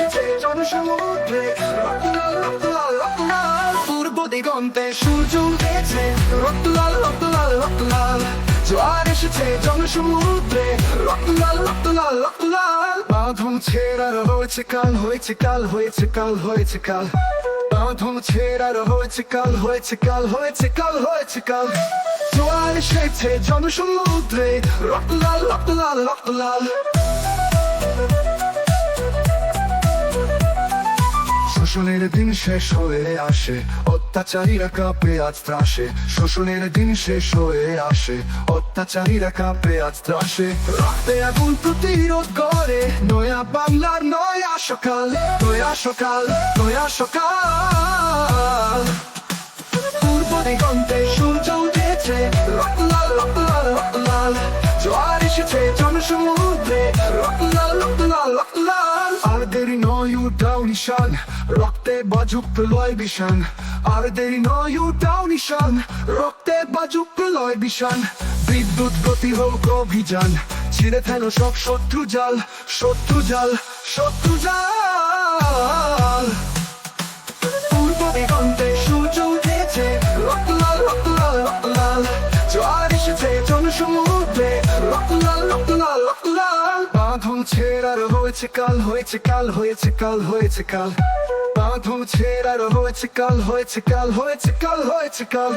এসেছে জনসমুদ্রে, রক্তলাল রক্তলাল রক্তলাল। পূর্ব দিগন্তে সূর্য উঠেছে, রক্তলাল রক্তলাল রক্তলাল। জোয়ার এসেছে জনসমুদ্রে, রক্তলাল রক্তলাল রক্তলাল। বাঁধন ছেড়ার হয়েছে কাল, হয়েছে কাল, হয়েছে কাল, হয়েছে কাল। বাঁধন ছেড়ার হয়েছে কাল, হয়েছে কাল, হয়েছে কাল, হয়েছে কাল। জোয়ার এসেছে জনসমুদ্রে, রক্তলাল রক্তলাল রক্তলাল। শোষণের দিন শেষ হয়ে আসে, অত্যাচারীরা কাঁপে আজ ত্রাসে। শোষণের দিন শেষ হয়ে আসে, অত্যাচারীরা কাঁপে আজ ত্রাসে। রক্তে আগুন প্রতিরোধ করে নয়া বাংলার নয়া সকাল, নয়া সকাল, নয়া সকাল। পূর্ব দিগন্তে সূর্য উঠেছে, রক্তলাল রক্তলাল রক্তলাল। জোয়ার এসেছে জনসমুদ্রে, রক্তলাল রক্তলাল রক্তলাল। আর দেরি নয় উঠাও নিশান, রক্তে বাজুক প্রলয় বিষাণ। আর দেরি নয় উঠাও নিশান, রক্তে বাজুক প্রলয় বিষাণ। বিদ্যুৎ প্রতিরোধ অভিযান, ছিঁড়ে ফেলো সব শত্রু জাল, শত্রু জাল, শত্রু জাল। পূর্ব দিগন্তে সূর্য উঠেছে, রক্তলাল রক্তলাল রক্তলাল। জোয়ার এসেছে জনসমুদ্রে, রক্তলাল রক্তলাল রক্তলাল। বাঁধন ছেড়ার হয়েছে কাল, হয়েছে কাল, হয়েছে কাল, হয়েছে কাল। বাঁধন ছেড়ার হয়েছে কাল, হয়েছে কাল, হয়েছে কাল, হয়েছে কাল।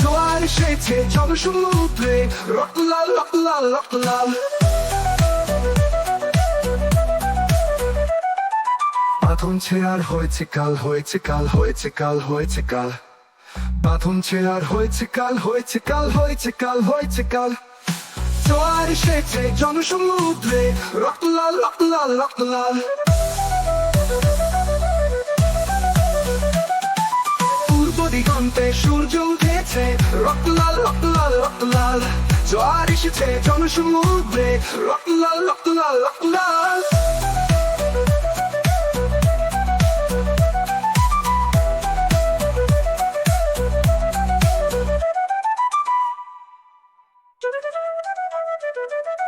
জোয়ার এসেছে জনসমুদ্রে, রক্তলাল রক্তলাল রক্তলাল। বাঁধন ছেড়ার হয়েছে কাল, হয়েছে কাল, হয়েছে কাল, হয়েছে কাল। বাঁধন ছেড়ার হয়েছে কাল, হয়েছে কাল, হয়েছে কাল, হয়েছে কাল। জোয়ার এসেছে জনসমুদ্রে, রক্তলাল রক্তলাল রক্তলাল। পূর্ব দিগন্তে সূর্য উঠেছে, রক্তলাল রক্তলাল রক্তলাল। জোয়ার এসেছে জনসমুদ্রে, রক্তলাল রক্তলাল রক্তলাল। Do do do do do do do do do do do.